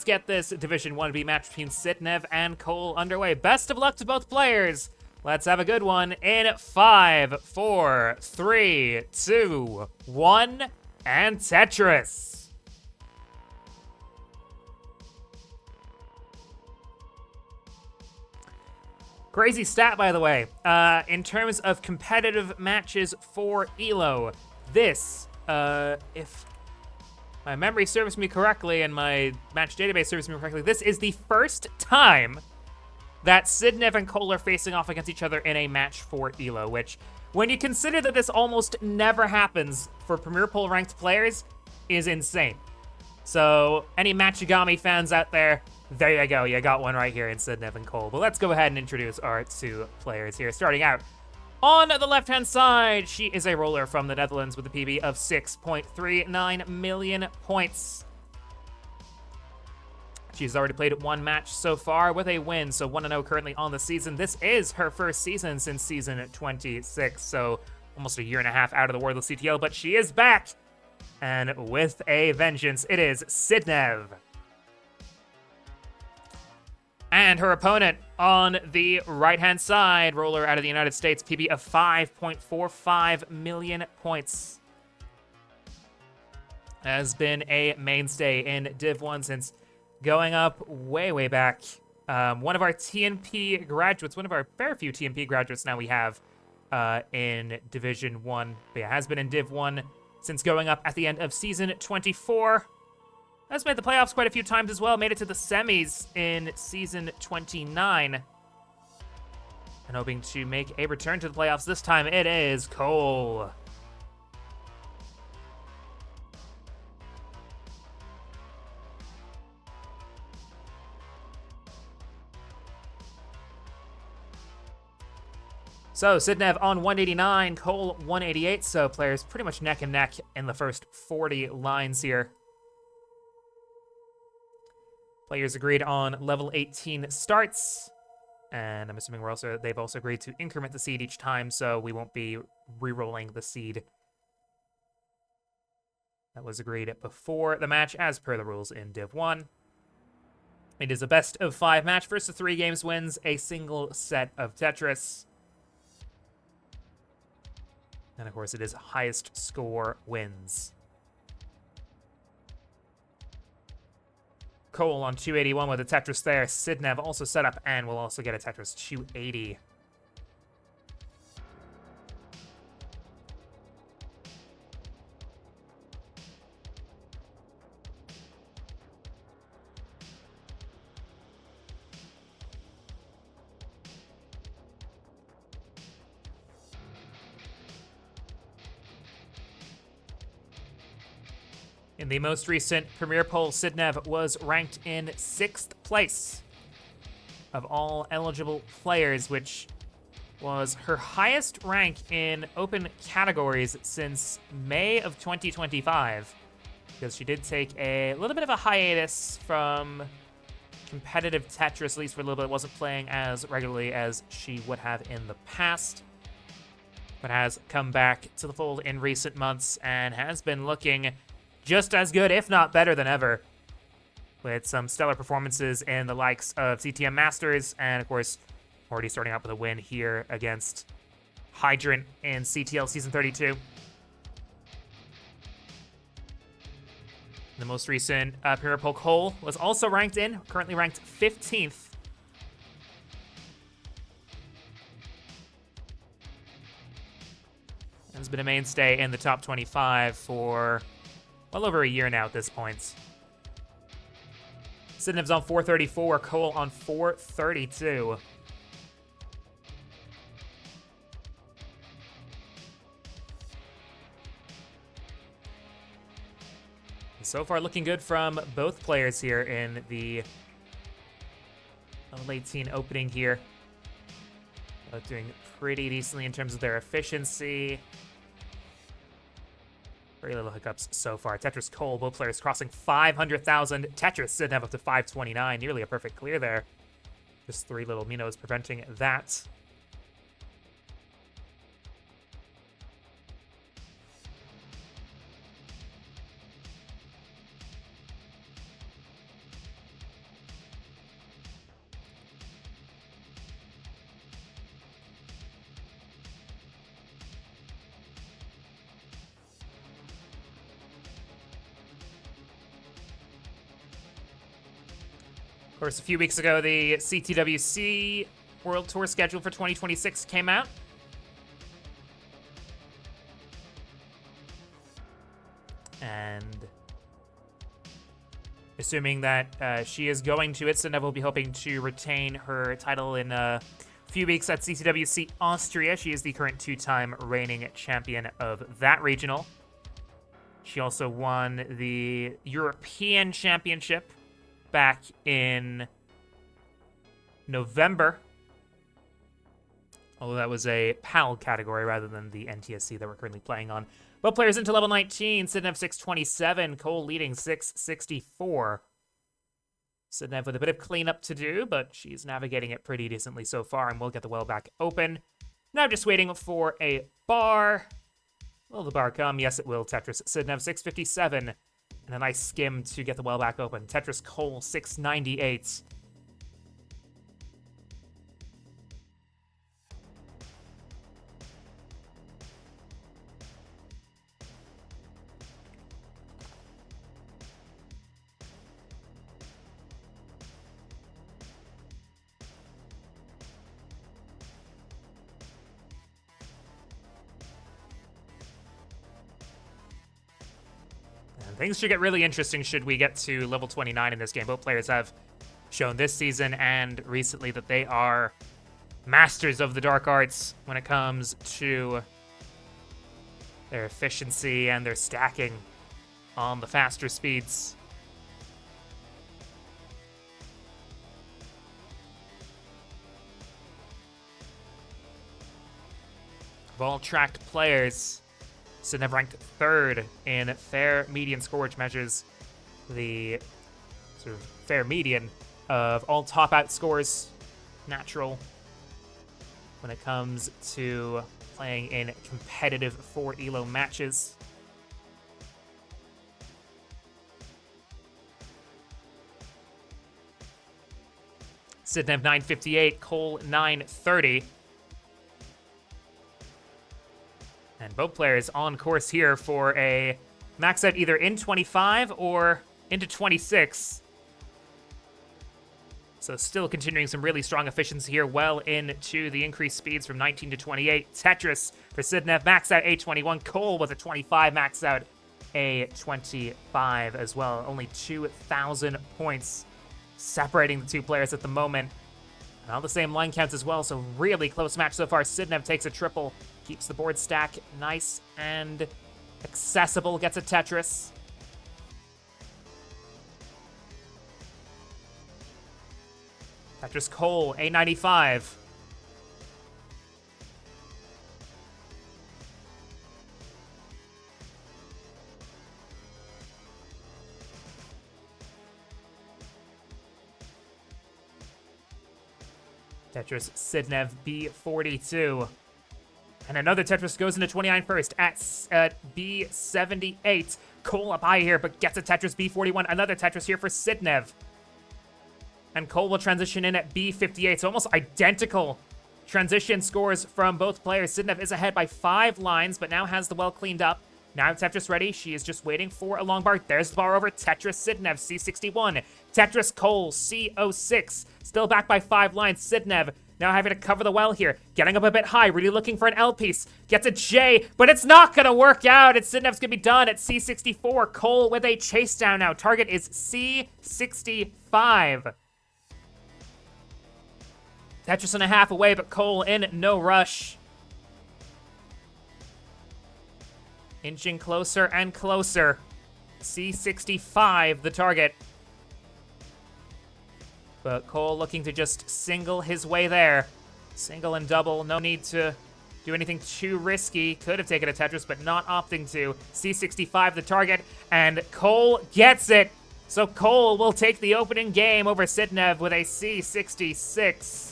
let's get this Division 1B match between Sidnev and Cole underway. Best of luck to both players. Let's have a good one in 5, 4, 3, 2, 1, and Tetris. Crazy stat, by the way. In terms of competitive matches for ELO, this, if my memory serves me correctly and my match database serves me correctly, this is the first time that Sidnev and Cole are facing off against each other in a match for ELO, which, when you consider that this almost never happens for Premier Pool ranked players, is insane. So, any Machigami fans out there, there you go. You got one right here in Sidnev and Cole. But let's go ahead and introduce our two players here. Starting out on the left-hand side, she is a roller from the Netherlands with a PB of 6.39 million points. She's already played one match so far with a win, so 1-0 currently on the season. This is her first season since season 26, so almost a year and a half out of the Wordless CTL, but she is back. And with a vengeance, it is Sidnev. And her opponent on the right-hand side, roller out of the United States, PB of 5.45 million points. Has been a mainstay in Div 1 since going up way, way back. One of our TNP graduates, one of our very few TNP graduates now we have in Division 1. But yeah, has been in Div 1 since going up at the end of Season 24. Has made the playoffs quite a few times as well. Made it to the semis in Season 29. And hoping to make a return to the playoffs this time, it is Cole. So, Sidnev on 189, Cole 188, so players pretty much neck and neck in the first 40 lines here. Players agreed on level 18 starts, and I'm assuming they've also agreed to increment the seed each time, so we won't be re-rolling the seed. That was agreed before the match, as per the rules in Div 1. It is a best of 5 match. First of 3 games wins a single set of Tetris. And of course, it is highest score wins. Cole on 281 with a Tetris there. Sidnev also set up and will also get a Tetris 280. In the most recent Premier Poll, Sidnev was ranked in 6th place of all eligible players, which was her highest rank in open categories since May of 2025, because she did take a little bit of a hiatus from competitive Tetris, at least for a little bit. Wasn't playing as regularly as she would have in the past, but has come back to the fold in recent months and has been looking just as good, if not better than ever, with some stellar performances in the likes of CTM Masters, and of course, already starting out with a win here against Hydrant in CTL Season 32. The most recent Premier Poll, Cole was also ranked in, currently ranked 15th. And has been a mainstay in the top 25 for well over a year now at this point. Sidnev's on 434, Cole on 432. So far looking good from both players here in the level 18 opening here. Both doing pretty decently in terms of their efficiency. Very little hiccups so far. Tetris, Cole, both players crossing 500,000. Tetris Sidnev up to 529. Nearly a perfect clear there. Just 3 little Minos preventing that. course, a few weeks ago, the CTWC World Tour schedule for 2026 came out. And assuming that she is going to it, Sidnev will be hoping to retain her title in a few weeks at CTWC Austria. She is the current two-time reigning champion of that regional. She also won the European Championship back in November. Although that was a PAL category rather than the NTSC that we're currently playing on. Both players into level 19. Sidnev 627, Cole leading 664. Sidnev with a bit of cleanup to do, but she's navigating it pretty decently so far, and will get the well back open. Now just waiting for a bar. Will the bar come? Yes, it will. Tetris Sidnev 657, and a nice skim to get the well back open. Tetris Cole 698. Things should get really interesting should we get to level 29 in this game. Both players have shown this season and recently that they are masters of the dark arts when it comes to their efficiency and their stacking on the faster speeds. Of all tracked players, Sidnev ranked third in fair median score, which measures the sort of fair median of all top-out scores, natural, when it comes to playing in competitive 4 ELO matches. Sidnev 958, Cole 930. And both players on course here for a max out either in 25 or into 26. So still continuing some really strong efficiency here, well into the increased speeds from 19 to 28. Tetris for Sidnev, max out A21. Cole with a 25, max out A25 as well. Only 2,000 points separating the two players at the moment. And all the same line counts as well, so really close match so far. Sidnev takes a triple. Keeps the board stack nice and accessible. Gets a Tetris. Tetris Cole, A95. Tetris Sidnev, B42. And another Tetris goes into 29 first at B78. Cole up high here, but gets a Tetris B41. Another Tetris here for Sidnev. And Cole will transition in at B58. So almost identical transition scores from both players. Sidnev is ahead by 5 lines, but now has the well cleaned up. Now Tetris ready. She is just waiting for a long bar. There's the bar over. Tetris Sidnev, C61. Tetris Cole, C06. Still back by 5 lines. Sidnev now having to cover the well here. Getting up a bit high, really looking for an L piece. Gets a J, but it's not going to work out. It's Sidnev's going to be done at C64. Cole with a chase down now. Target is C65. Tetris and a half away, but Cole in no rush. Inching closer and closer. C65, the target. But Cole looking to just single his way there. Single and double, no need to do anything too risky. Could have taken a Tetris, but not opting to. C65 the target, and Cole gets it. So Cole will take the opening game over Sidnev with a C66.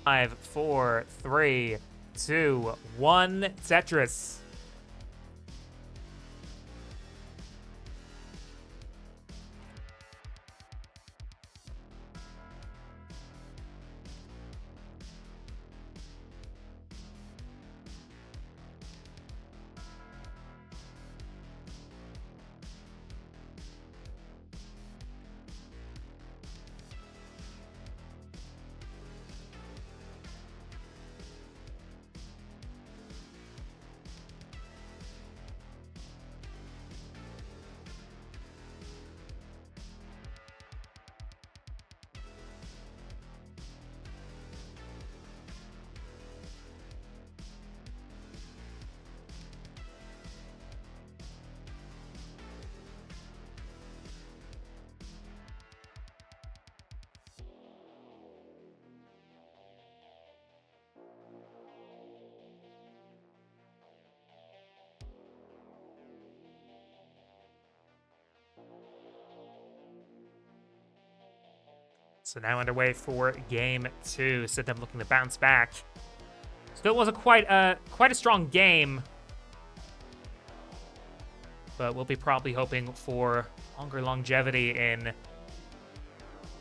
5, 4, 3, 2, 1, Tetris. So now underway for game 2. Sidnev looking to bounce back. Still wasn't quite a strong game, but we'll be probably hoping for longer longevity in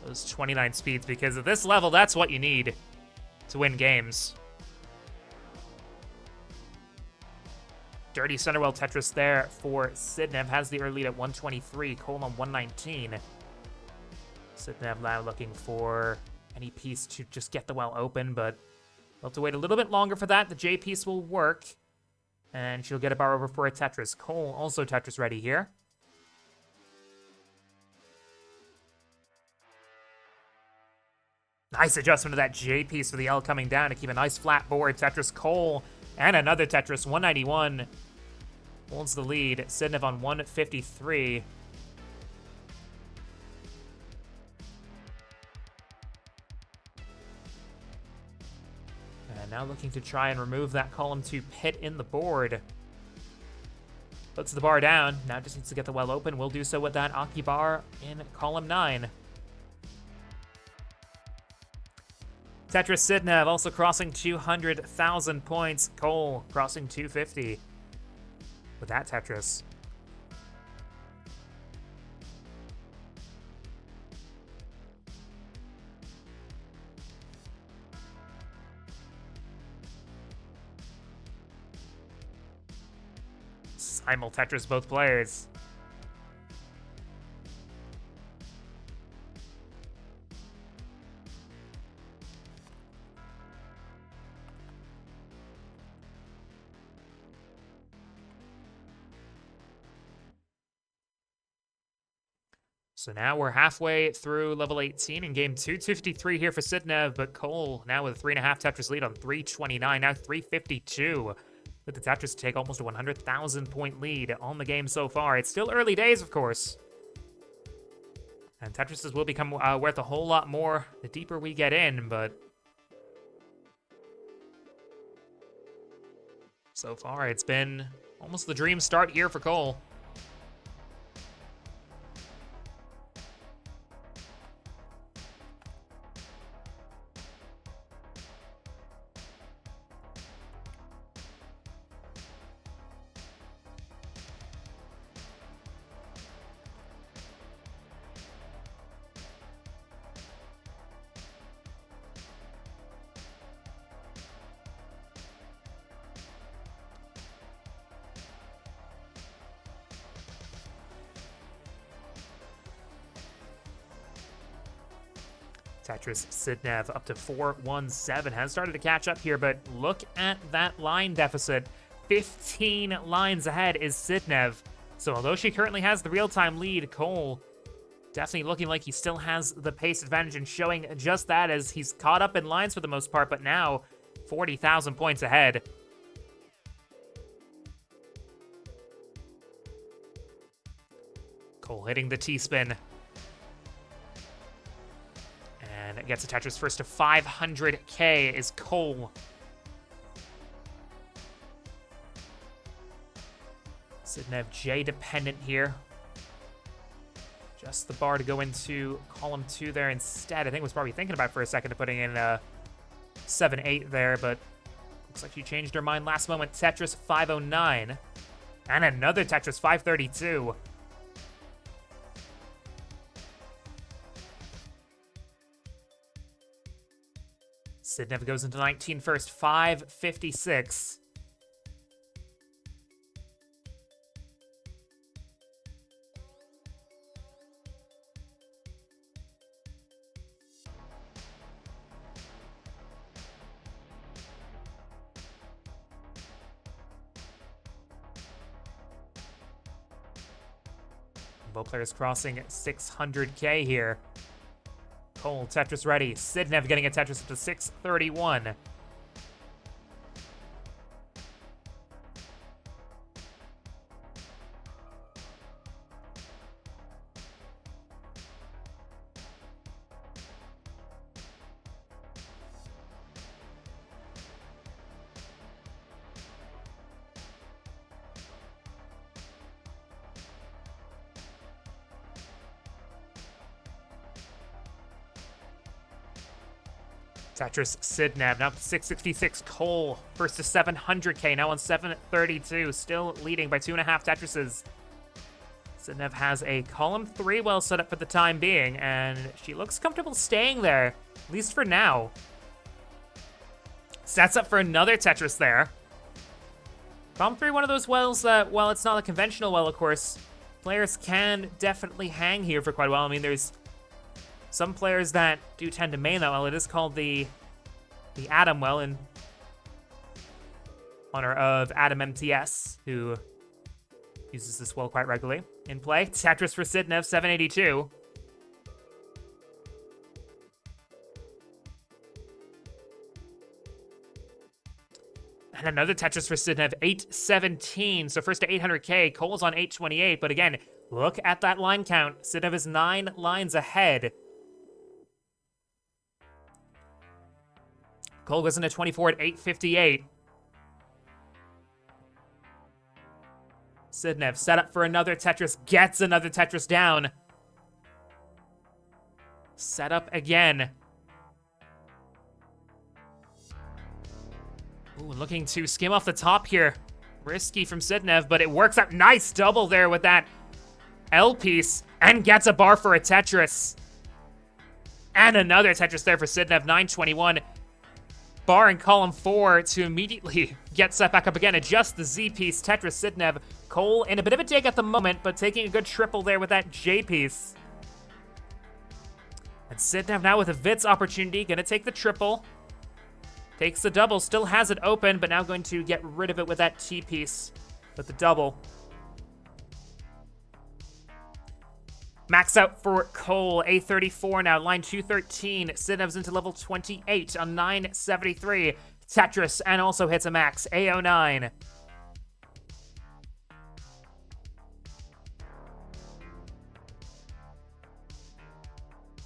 those 29 speeds, because at this level, that's what you need to win games. Dirty Centerwell Tetris there for Sidnev. Has the early lead at 123, Cole on 119. Sidnev now looking for any piece to just get the well open, but we'll have to wait a little bit longer for that. The J piece will work, and she'll get a bar over for a Tetris. Cole also Tetris ready here. Nice adjustment of that J piece for the L coming down to keep a nice flat board. Tetris Cole and another Tetris, 191. Holds the lead. Sidnev on 153. And now looking to try and remove that column 2 pit in the board. Puts the bar down. Now just needs to get the well open. We'll do so with that Aki bar in column 9. Tetris Sidnev also crossing 200,000 points. Cole crossing 250 with that Tetris. Simul Tetris both players. So now we're halfway through level 18 in game 2. 253 here for Sidnev, but Cole now with a 3.5 Tetris lead on 329, now 352. With the Tetris to take almost a 100,000 point lead on the game so far. It's still early days, of course. And Tetrises will become worth a whole lot more the deeper we get in, but so far it's been almost the dream start here for Cole. Tetris Sidnev up to 417. Has started to catch up here, but look at that line deficit. 15 lines ahead is Sidnev. So although she currently has the real-time lead, Cole definitely looking like he still has the pace advantage and showing just that as he's caught up in lines for the most part, but now 40,000 points ahead. Cole hitting the T-spin. And gets a Tetris first to 500k is Cole. Sidnev J dependent here. Just the bar to go into column 2 there instead. I think was probably thinking about for a second of putting in a 7-8 there, but looks like she changed her mind last moment. Tetris 509. And another Tetris 532. Sidnev goes into 19 first, 556. Both players crossing 600k here. Cole, Tetris ready. Sidnev getting a Tetris up to 631. Tetris Sidnev now up to 666. Cole first to 700k, now on 732, still leading by 2.5 Tetrises. Sidnev has a column 3 well set up for the time being, and she looks comfortable staying there, at least for now. Sets up for another Tetris there. Column 3, one of those wells that, while it's not a conventional well, of course, players can definitely hang here for quite a while. I mean, there's some players that do tend to main that well. It is called the Adam well in honor of Adam MTS, who uses this well quite regularly in play. Tetris for Sidnev, 782. And another Tetris for Sidnev, 817. So first to 800k, Cole's on 828. But again, look at that line count. Sidnev is 9 lines ahead. Cole goes into 24 at 858. Sidnev set up for another Tetris, gets another Tetris down. Set up again. Ooh, looking to skim off the top here. Risky from Sidnev, but it works out. Nice double there with that L piece, and gets a bar for a Tetris. And another Tetris there for Sidnev, 921. Bar in column 4 to immediately get set back up again. Adjust the Z piece. Tetris Sidnev. Cole in a bit of a dig at the moment, but taking a good triple there with that J piece. And Sidnev now with a Vitz opportunity. Gonna take the triple. Takes the double. Still has it open, but now going to get rid of it with that T piece with the double. Max out for Cole, A34 now, line 213. Sidnev's into level 28 on 973. Tetris, and also hits a max, A09.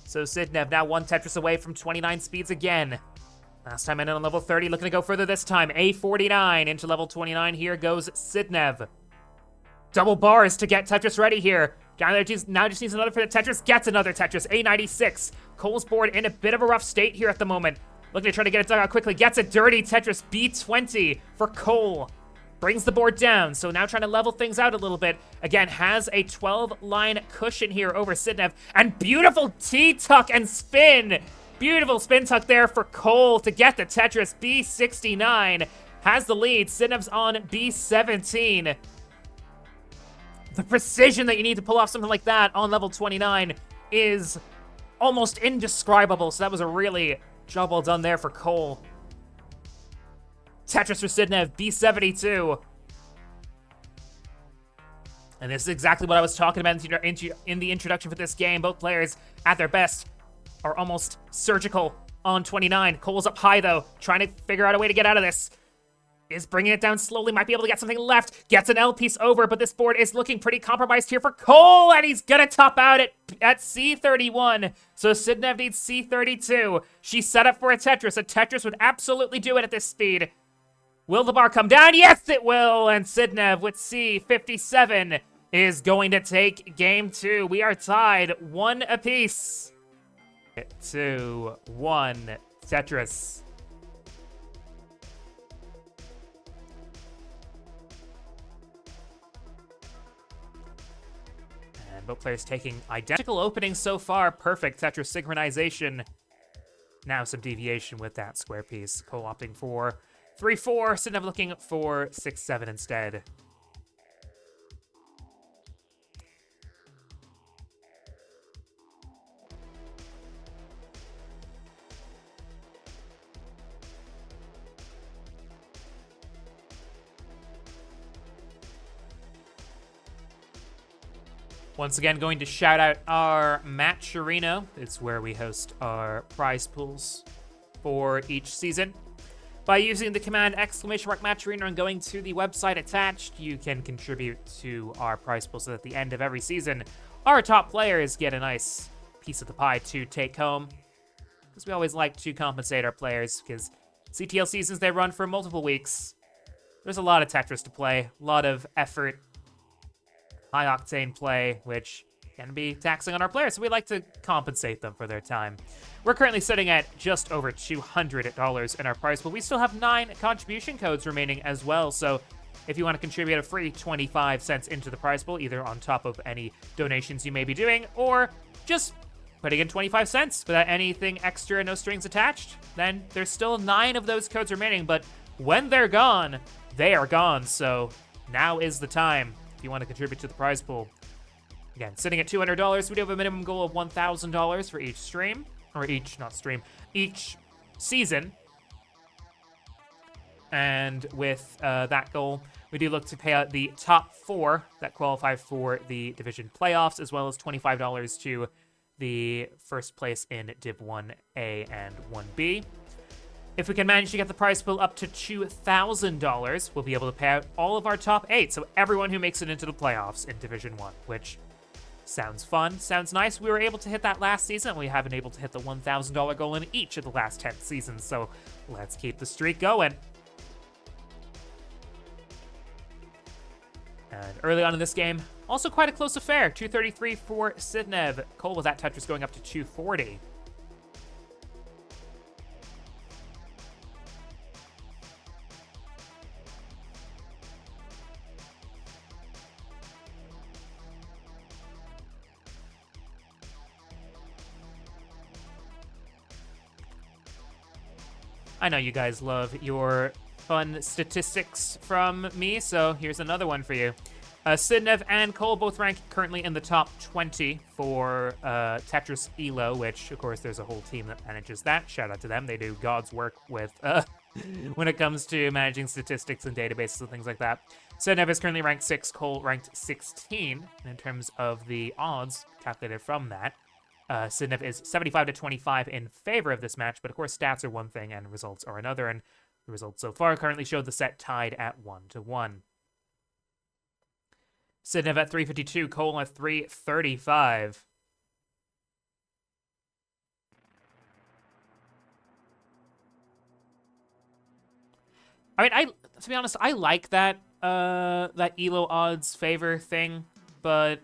So Sidnev now 1 Tetris away from 29 speeds again. Last time in on level 30, looking to go further this time. A49 into level 29, here goes Sidnev. Double bars to get Tetris ready here. Now just needs another for the Tetris, gets another Tetris, A96. Cole's board in a bit of a rough state here at the moment. Looking to try to get it dug out quickly, gets a dirty Tetris, B20 for Cole. Brings the board down, so now trying to level things out a little bit. Again, has a 12-line cushion here over Sidnev, and beautiful T-tuck and spin. Beautiful spin tuck there for Cole to get the Tetris, B69. Has the lead, Sidnev's on B17. The precision that you need to pull off something like that on level 29 is almost indescribable, so that was a really job well done there for Cole. Tetris for Sidnev, B72. And this is exactly what I was talking about in the introduction for this game. Both players at their best are almost surgical on 29. Cole's up high, though, trying to figure out a way to get out of this. Is bringing it down slowly, might be able to get something left. Gets an L piece over, but this board is looking pretty compromised here for Cole, and he's gonna top out at C31. So Sidnev needs C32. She's set up for a Tetris would absolutely do it at this speed. Will the bar come down? Yes, it will, and Sidnev with C57 is going to take game 2. We are tied 1 apiece. 2-1 Tetris. And both players taking identical openings so far. Perfect Tetris synchronization. Now some deviation with that square piece. Cole opting for 3-4. Sidnev looking for 6-7 instead. Once again, going to shout out our match arena. It's where we host our prize pools for each season. By using the command !match arena and going to the website attached, you can contribute to our prize pool so that at the end of every season, our top players get a nice piece of the pie to take home. Because we always like to compensate our players, because CTL seasons, they run for multiple weeks. There's a lot of Tetris to play, a lot of effort, high-octane play, which can be taxing on our players, so we like to compensate them for their time. We're currently sitting at just over $200 in our prize, but we still have 9 contribution codes remaining as well, so if you want to contribute a free 25 cents into the prize pool, either on top of any donations you may be doing, or just putting in 25 cents without anything extra, no strings attached, then there's still 9 of those codes remaining, but when they're gone, they are gone, so now is the time if you want to contribute to the prize pool. Again, sitting at $200, we do have a minimum goal of $1,000 for each stream, or each season. And with that goal, we do look to pay out the top 4 that qualify for the division playoffs, as well as $25 to the first place in Div 1A and 1B. If we can manage to get the prize pool up to $2,000, we'll be able to pay out all of our top 8, so everyone who makes it into the playoffs in Division 1, which sounds fun, sounds nice. We were able to hit that last season, and we have been able to hit the $1,000 goal in each of the last 10 seasons, so let's keep the streak going. And early on in this game, also quite a close affair. 233 for Sidnev. Cole with that Tetris going up to 240. I know you guys love your fun statistics from me, so here's another one for you. Sidnev and Cole both rank currently in the top 20 for Tetris ELO, which, of course, there's a whole team that manages that. Shout out to them. They do God's work with when it comes to managing statistics and databases and things like that. Sidnev is currently ranked 6, Cole ranked 16, and in terms of the odds calculated from that, Sidnev is 75 to 25 in favor of this match, but of course stats are one thing and results are another, and the results so far currently show the set tied at 1-1. Sidnev at 352, Cole at 335. I mean, to be honest, I like that that ELO odds favor thing, but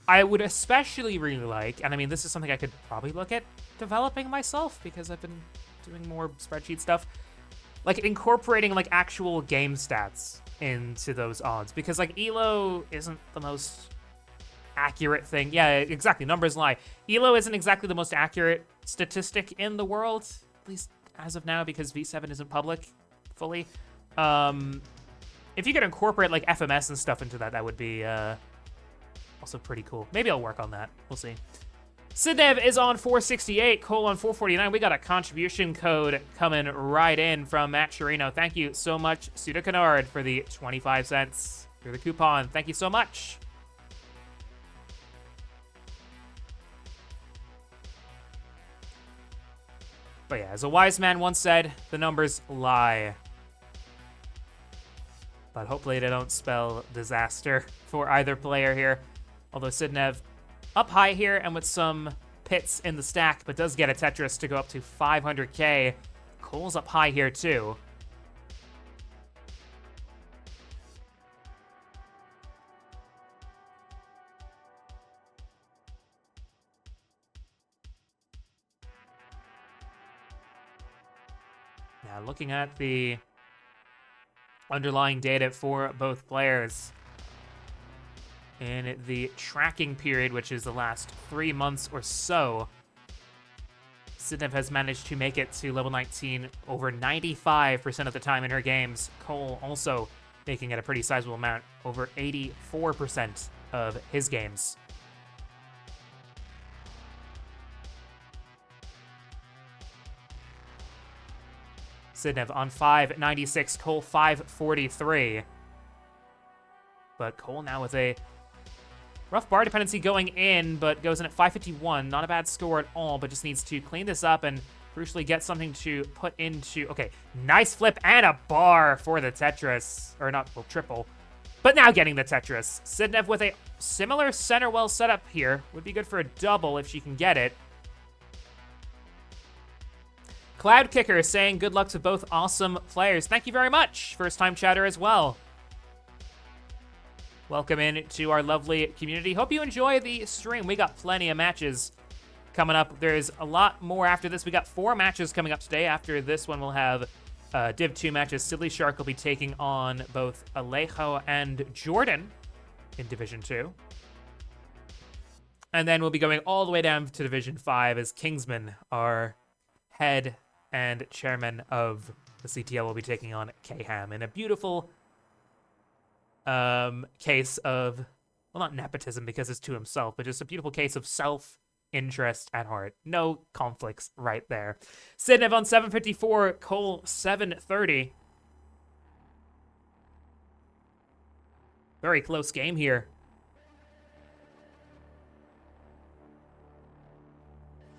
I would especially really like, and I mean, this is something I could probably look at developing myself because I've been doing more spreadsheet stuff, like incorporating like actual game stats into those odds, because like ELO isn't the most accurate thing. Yeah, exactly, numbers lie. ELO isn't exactly the most accurate statistic in the world, at least as of now, because V7 isn't public fully. If you could incorporate like FMS and stuff into that, that would be also pretty cool. Maybe I'll work on that. We'll see. Sidnev is on 468, Cole on 449. We got a contribution code coming right in from Matt Chirino. Thank you so much, Suda Kennard, for the 25 cents through the coupon. Thank you so much. But yeah, as a wise man once said, the numbers lie. But hopefully they don't spell disaster for either player here. Although Sidnev up high here and with some pits in the stack, but does get a Tetris to go up to 500k. Cole's up high here too. Now looking at the underlying data for both players in the tracking period, which is the last 3 months or so, Sidnev has managed to make it to level 19 over 95% of the time in her games. Cole also making it a pretty sizable amount, over 84% of his games. Sidnev on 596, Cole 543. But Cole now with a rough bar dependency going in, but goes in at 551. Not a bad score at all, but just needs to clean this up and crucially get something to put into... Okay, nice flip and a bar for the Tetris. Or not, well, triple. But now getting the Tetris. Sidnev with a similar center well setup here. Would be good for a double if she can get it. Cloud Kicker saying good luck to both awesome players. Thank you very much. First time chatter as well. Welcome in to our lovely community. Hope you enjoy the stream. We got plenty of matches coming up. There's a lot more after this. We got 4 matches coming up today. After this one, we'll have Div 2 matches. Silly Shark will be taking on both Alejo and Jordan in Division 2. And then we'll be going all the way down to Division 5 as Kingsman, our head and chairman of the CTL, will be taking on K-Ham in a beautiful case of, well, not nepotism because it's to himself, but just a beautiful case of self-interest at heart. No conflicts right there. Sidnev on 754, Cole 730. Very close game here.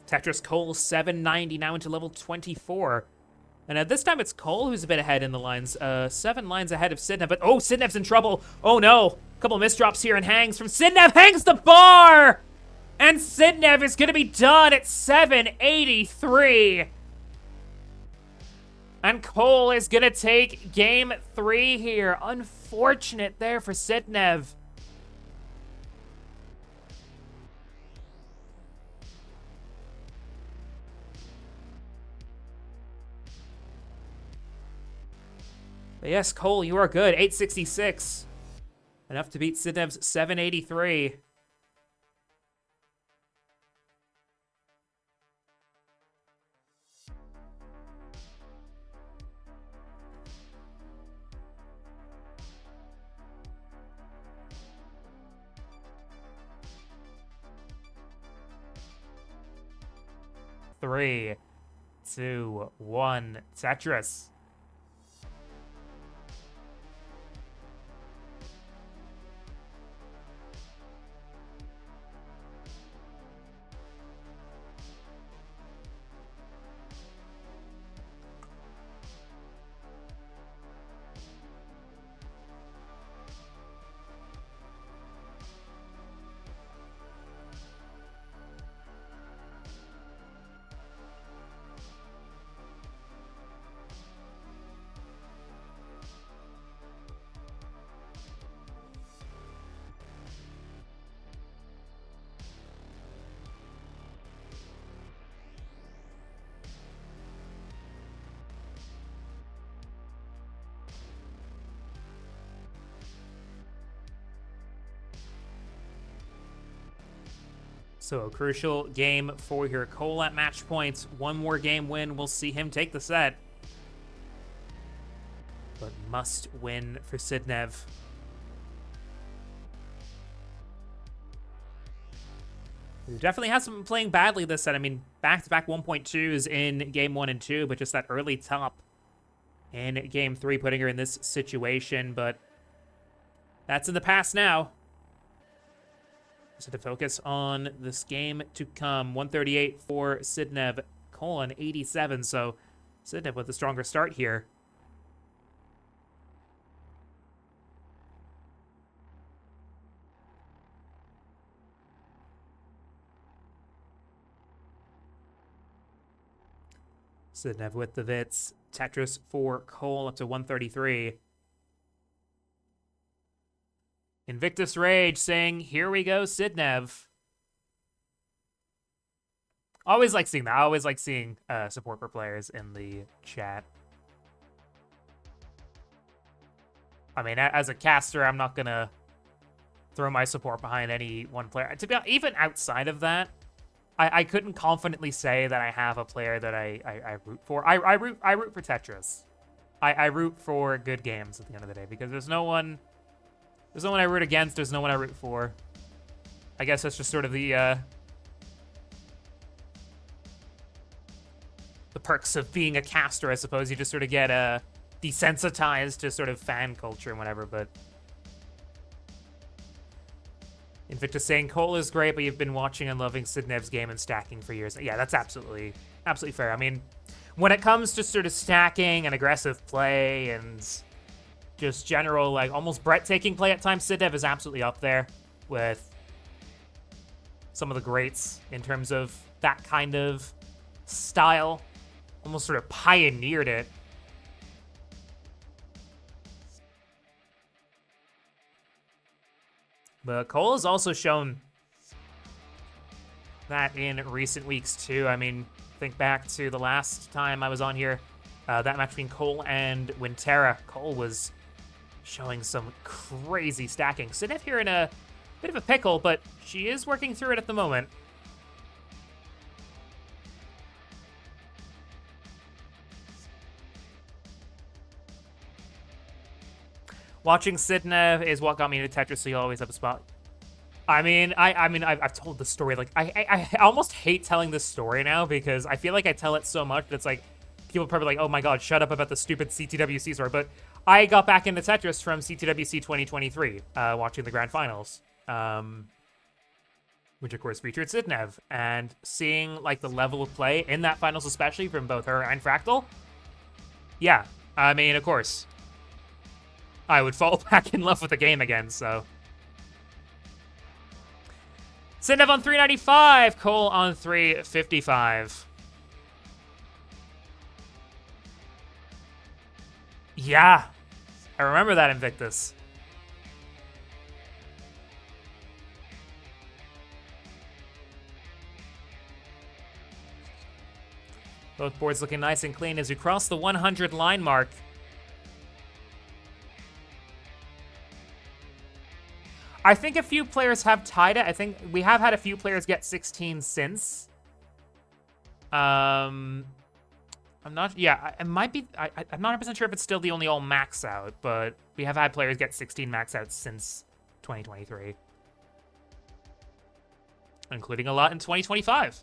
Tetris Cole 790 now into level 24. And at this time, it's Cole who's a bit ahead in the lines. 7 lines ahead of Sidnev, but oh, Sidnev's in trouble. Oh no, a couple misdrops here and hangs from Sidnev, hangs the bar! And Sidnev is gonna be done at 783. And Cole is gonna take game 3 here. Unfortunate there for Sidnev. But yes, Cole, you are good. 866. Enough to beat Sidnev's 783. Three, 2, 1, Tetris. So a crucial game for your Cole at match points. One more game win will see him take the set. But must win for Sidnev. He definitely hasn't been playing badly this set. I mean, back-to-back 1.2s in game 1 and 2, but just that early top in game 3 putting her in this situation. But that's in the past now. So to focus on this game to come, 138 for Sidnev, Cole 87. So Sidnev with a stronger start here. Sidnev with the Vits. Tetris for Cole up to 133. Invictus Rage saying, here we go, Sidnev. Always like seeing that. I always like seeing support for players in the chat. I mean, as a caster, I'm not going to throw my support behind any one player. To be honest, even outside of that, I couldn't confidently say that I have a player that I root for. I root for Tetris. I root for good games at the end of the day because there's no one I root against. There's no one I root for. I guess that's just sort of the perks of being a caster, I suppose. You just sort of get desensitized to sort of fan culture and whatever, but Invictus saying, Cole is great, but you've been watching and loving Sidnev's game and stacking for years. Yeah, that's absolutely fair. I mean, when it comes to sort of stacking and aggressive play and just general, like, almost breathtaking play at times, Sidnev is absolutely up there with some of the greats in terms of that kind of style. Almost sort of pioneered it. But Cole has also shown that in recent weeks, too. I mean, think back to the last time I was on here, that match between Cole and Winterra. Cole was showing some crazy stacking. Sidnev here in a bit of a pickle, but she is working through it at the moment. Watching Sidnev is what got me into Tetris, so you always have a spot. I mean, I've told the story. Like, I almost hate telling this story now because I feel like I tell it so much that it's like, people are probably like, oh my god, shut up about the stupid CTWC story. But I got back into Tetris from CTWC 2023, watching the Grand Finals, which of course featured Sidnev, and seeing like the level of play in that finals, especially from both her and Fractal. Yeah, I mean, of course, I would fall back in love with the game again, so. Sidnev on 395, Cole on 355. Yeah, I remember that Invictus. Both boards looking nice and clean as we cross the 100 line mark. I think a few players have tied it. I think we have had a few players get 16 since. I'm not, yeah, it might be, I'm not 100% sure if it's still the only all max out, but we have had players get 16 max out since 2023. Including a lot in 2025.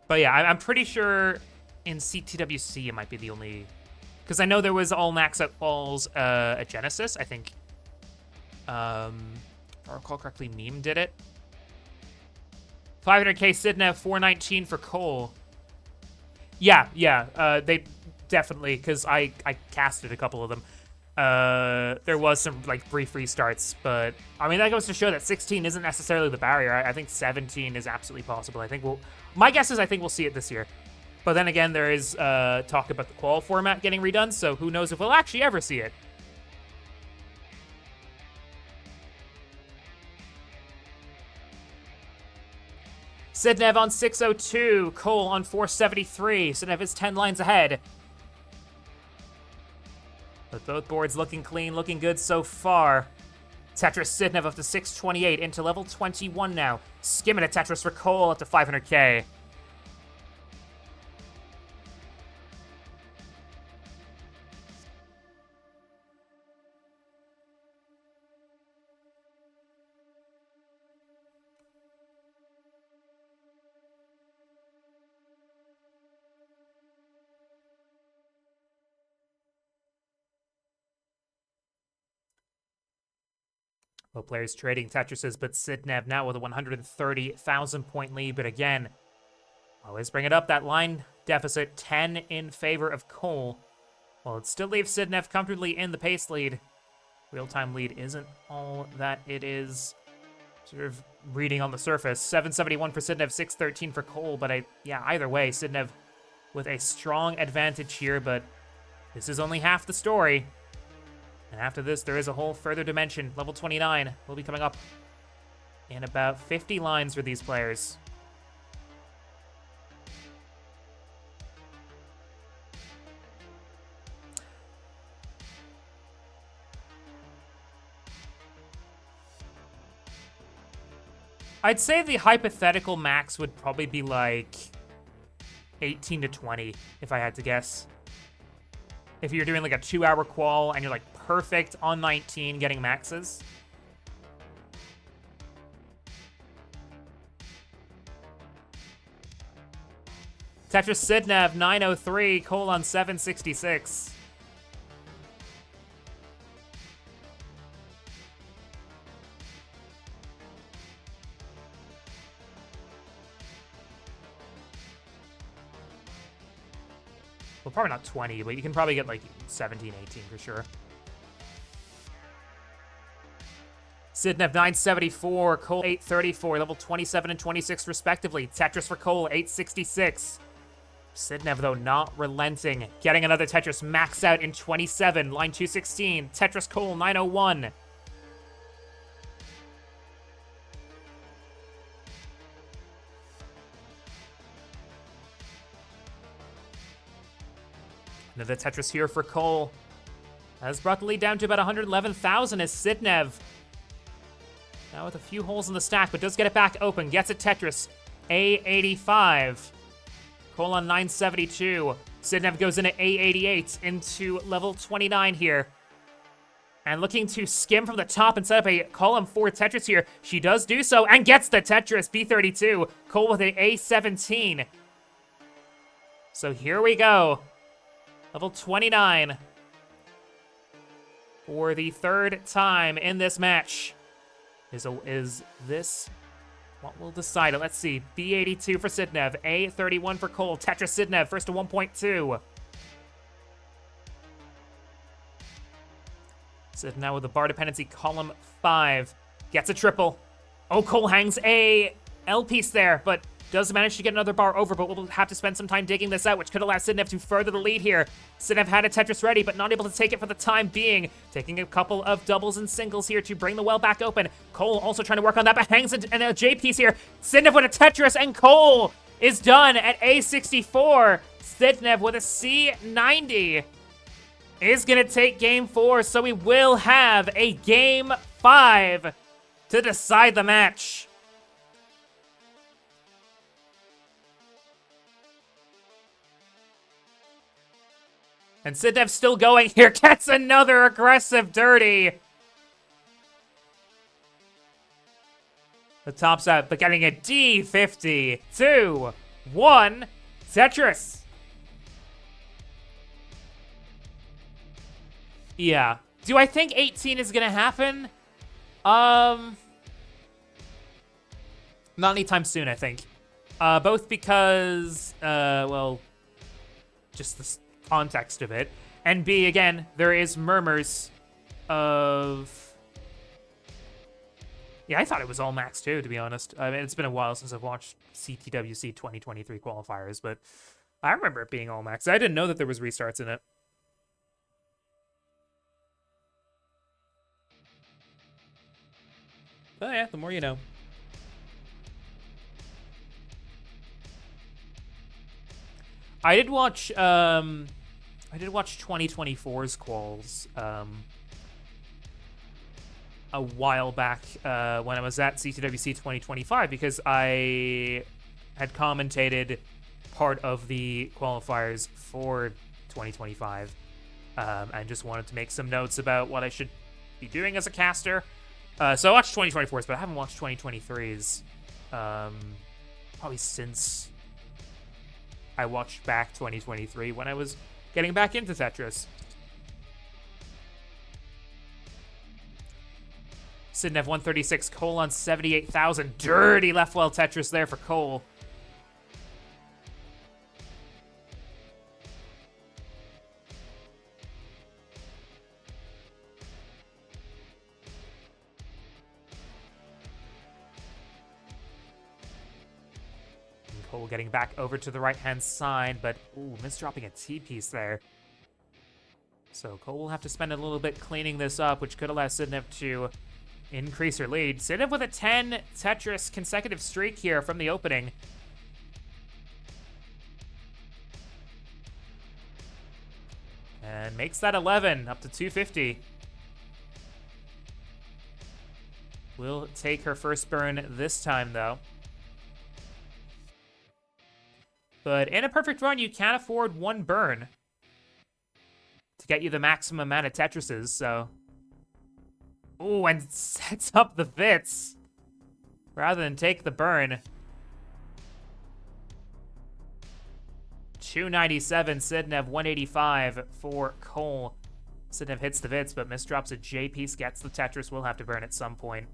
But yeah, I'm pretty sure in CTWC it might be the only, because I know there was all max out quals at Genesis. I think, if I recall correctly, Meme did it. 500k Sidnev, 419 for Cole. Yeah, they definitely, because I casted a couple of them. There was some like brief restarts, but I mean that goes to show that 16 isn't necessarily the barrier. I think 17 is absolutely possible. I think my guess is I think we'll see it this year. But then again, there is talk about the qual format getting redone, so who knows if we'll actually ever see it. Sidnev on 602, Cole on 473. Sidnev is 10 lines ahead. But both boards looking clean, looking good so far. Tetris Sidnev up to 628, into level 21 now. Skimming a Tetris for Cole up to 500k. Both players trading Tetrises, but Sidnev now with a 130,000 point lead. But again, always bring it up, that line deficit, 10 in favor of Cole. Well, it still leaves Sidnev comfortably in the pace lead. Real-time lead isn't all that it is sort of reading on the surface. 771 for Sidnev, 613 for Cole. But yeah, either way, Sidnev with a strong advantage here, but this is only half the story. And after this, there is a whole further dimension. Level 29 will be coming up in about 50 lines for these players. I'd say the hypothetical max would probably be like 18 to 20, if I had to guess. If you're doing like a 2-hour qual and you're like perfect on 19 getting maxes. Tetris Sidnev 903, Cole on 766. Well, probably not 20, but you can probably get like 17, 18 for sure. Sidnev 974, Cole 834, level 27 and 26 respectively. Tetris for Cole 866. Sidnev, though, not relenting. Getting another Tetris maxed out in 27. Line 216. Tetris Cole 901. Another Tetris here for Cole. Has brought the lead down to about 111,000 as Sidnev, now with a few holes in the stack, but does get it back open. Gets it Tetris. A85. Cole on 972. Sidnev goes in at A88 into level 29 here. And looking to skim from the top and set up a column 4 Tetris here. She does do so and gets the Tetris B32. Cole with an A17. So here we go. Level 29. For the third time in this match. Is this what will decide it? Let's see. B82 for Sidnev. A31 for Cole. Tetris Sidnev, first to 1.2. Sidnev with the bar dependency, column 5. Gets a triple. Oh, Cole hangs a L piece there, but does manage to get another bar over, but we'll have to spend some time digging this out, which could allow Sidnev to further the lead here. Sidnev had a Tetris ready, but not able to take it for the time being. Taking a couple of doubles and singles here to bring the well back open. Cole also trying to work on that, but hangs in a J piece here. Sidnev with a Tetris, and Cole is done at A64. Sidnev with a C90 is going to take game 4, so we will have a game 5 to decide the match. And Sidnev still going here, gets another aggressive dirty. The top's out, but getting a D50. 2, 1, Tetris. Yeah. Do I think 18 is gonna happen? Not anytime soon, I think. Both because, well, just the context of it, and B, again, there is murmurs of... Yeah, I thought it was all max too, to be honest. I mean, it's been a while since I've watched CTWC 2023 qualifiers, but I remember it being all max. I didn't know that there was restarts in it. But yeah, the more you know. I did watch 2024's quals a while back when I was at CTWC 2025 because I had commentated part of the qualifiers for 2025 and just wanted to make some notes about what I should be doing as a caster. So I watched 2024's, but I haven't watched 2023's probably since I watched back 2023 when I was getting back into Tetris. Sidnev 136, Cole on 78,000. Dirty left well Tetris there for Cole. Cole getting back over to the right-hand side, but ooh, misdropping a T-piece there. So Cole will have to spend a little bit cleaning this up, which could allow Sidnev to increase her lead. Sidnev with a 10 Tetris consecutive streak here from the opening. And makes that 11, up to 250. Will take her first burn this time, though. But in a perfect run, you can't afford one burn to get you the maximum amount of Tetrises, so... Ooh, and sets up the Vits rather than take the burn. 297, Sidnev, 185 for Cole. Sidnev hits the Vits, but misdrops a J piece, gets the Tetris. We'll have to burn at some point,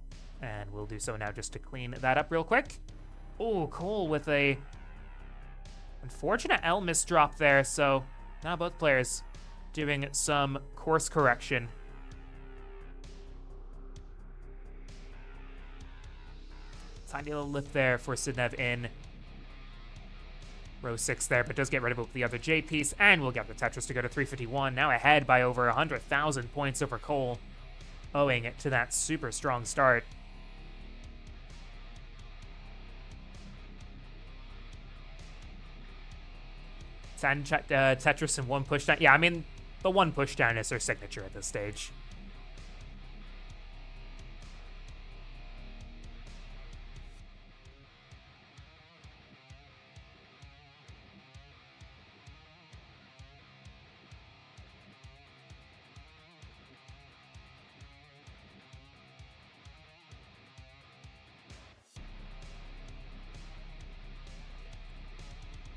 and we'll do so now just to clean that up real quick. Ooh, Cole with a... unfortunate L misdrop there, so now both players doing some course correction. Tiny little lift there for Sidnev in. row 6 there, but does get rid of it with the other J piece, and we'll get the Tetris to go to 351. Now ahead by over 100,000 points over Cole, owing it to that super strong start. Tetris and one pushdown. Yeah, I mean, the one pushdown is their signature at this stage.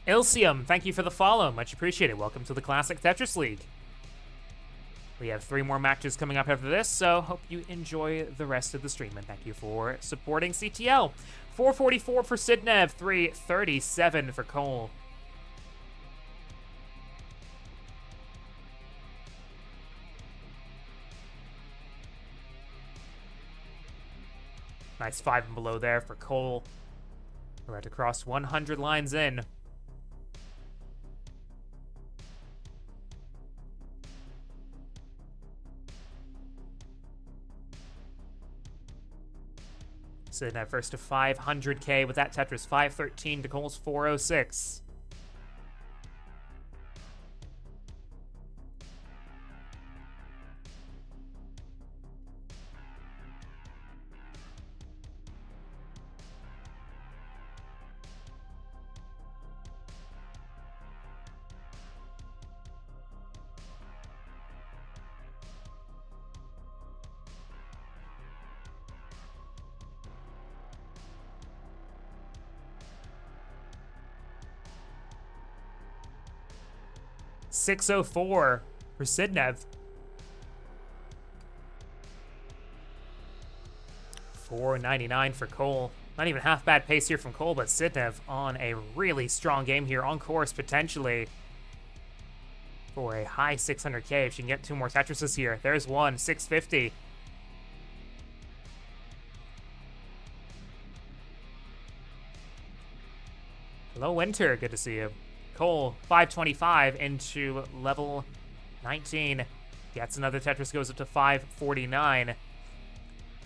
Ilsium, thank you for the follow. Much appreciated. Welcome to the Classic Tetris League. We have 3 more matches coming up after this, so hope you enjoy the rest of the stream, and thank you for supporting CTL. 444 for Sidnev, 337 for Cole. Nice 5 and below there for Cole. We're at to cross 100 lines in. Sidnev first to 500k with that Tetris, 513 to Cole's 406. .604 for Sidnev. 499 for Cole. Not even half bad pace here from Cole, but Sidnev on a really strong game here, on course potentially for a high 600k if she can get 2 more Tetrises here. There's one, 650. Hello, Winter. Good to see you. Cole, 525 into level 19. Gets another Tetris, goes up to 549.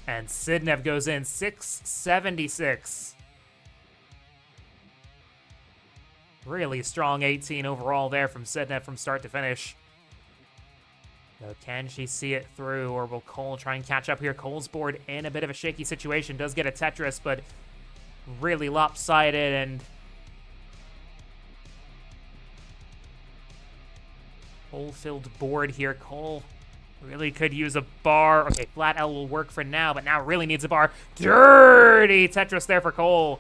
And Sidnev goes in 676. Really strong 18 overall there from Sidnev from start to finish. So can she see it through, or will Cole try and catch up here? Cole's board in a bit of a shaky situation. Does get a Tetris, but really lopsided and hole-filled board here. Cole really could use a bar. Okay, flat L will work for now, but now really needs a bar. Dirty Tetris there for Cole.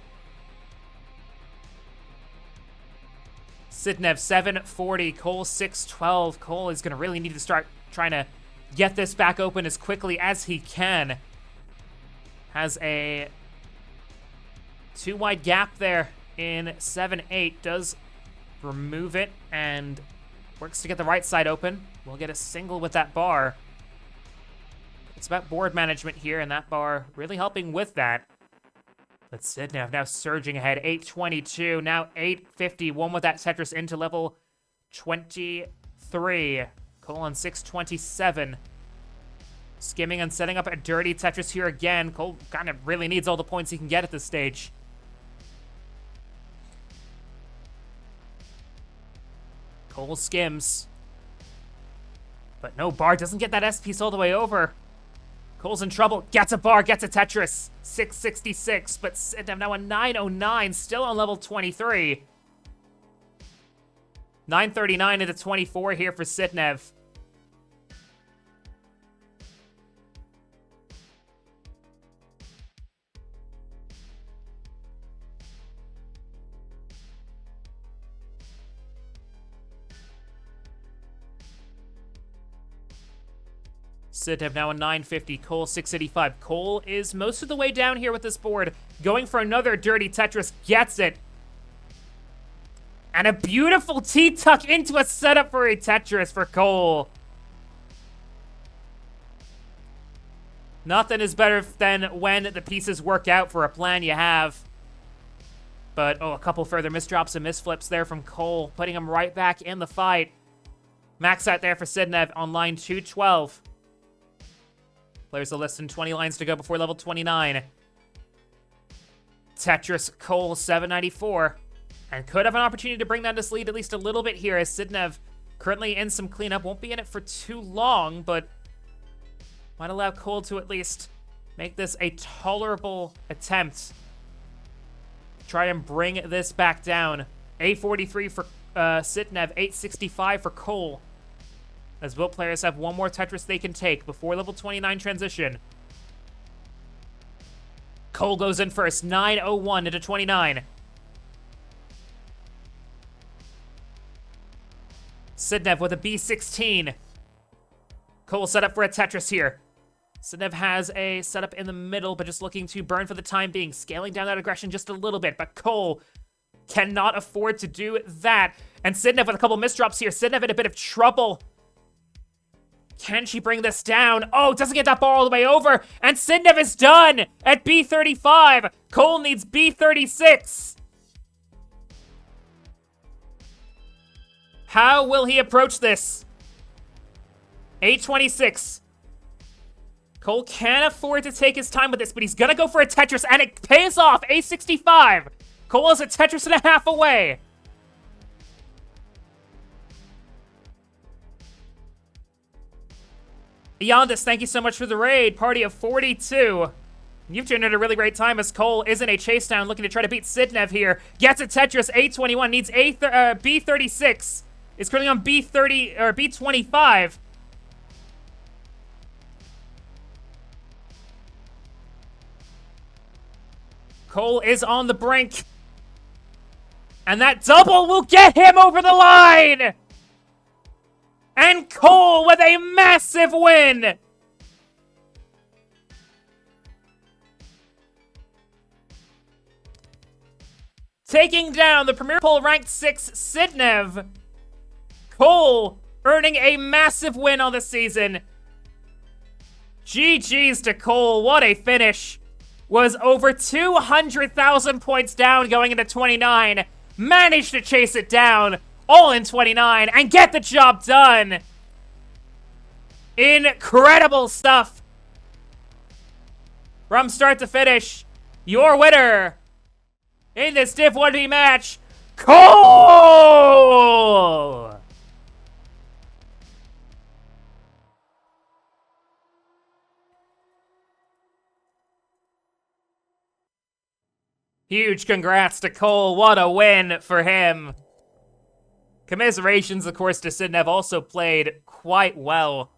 Sidnev 740, Cole 612. Cole is going to really need to start trying to get this back open as quickly as he can. Has a 2 wide gap there in 7-8. Does remove it and works to get the right side open. We'll get a single with that bar. It's about board management here, and that bar really helping with that. But Sidnev now surging ahead, 822, now 851 with that Tetris into level 23. Cole on 627. Skimming and setting up a dirty Tetris here again. Cole kind of really needs all the points he can get at this stage. Cole skims. But no bar, doesn't get that S piece all the way over. Cole's in trouble, gets a bar, gets a Tetris. 666, but Sidnev now a 909, still on level 23. 939 into 24 here for Sidnev. Sidnev now a 950, Cole 685. Cole is most of the way down here with this board, going for another dirty Tetris, gets it. And a beautiful T-tuck into a setup for a Tetris for Cole. Nothing is better than when the pieces work out for a plan you have. But, oh, a couple further misdrops and misflips there from Cole, putting him right back in the fight. Max out there for Sidnev on line 212. Players are less than 20 lines to go before level 29. Tetris, Cole, 794. And could have an opportunity to bring down this lead at least a little bit here, as Sidnev currently in some cleanup. Won't be in it for too long, but might allow Cole to at least make this a tolerable attempt. Try and bring this back down. 843 for Sidnev, 865 for Cole. As both players have one more Tetris they can take before level 29 transition. Cole goes in first, 901 into 29. Sidnev with a B16. Cole set up for a Tetris here. Sidnev has a setup in the middle, but just looking to burn for the time being, scaling down that aggression just a little bit, but Cole cannot afford to do that. And Sidnev with a couple misdrops here. Sidnev in a bit of trouble. Can she bring this down? Oh, doesn't get that ball all the way over. And Sidnev is done at B35. Cole needs B36. How will he approach this? 826. Cole can't afford to take his time with this, but he's gonna go for a Tetris, and it pays off. A65. Cole is a Tetris and a half away. Yondis, thank you so much for the raid. Party of 42. You've turned in a really great time as Cole is in a chase down, looking to try to beat Sidnev here. Gets a Tetris, A21, needs B36. Is currently on B30 or B25. Cole is on the brink. And that double will get him over the line! And Cole with a massive win! Taking down the Premier Poll ranked 6 Sidnev. Cole earning a massive win on the season. GG's to Cole, what a finish. Was over 200,000 points down going into 29. Managed to chase it down all in 29 and get the job done. Incredible stuff. From start to finish, your winner in this Div 1v match, Cole! Huge congrats to Cole. What a win for him. Commiserations, of course, to Sidnev. Also played quite well.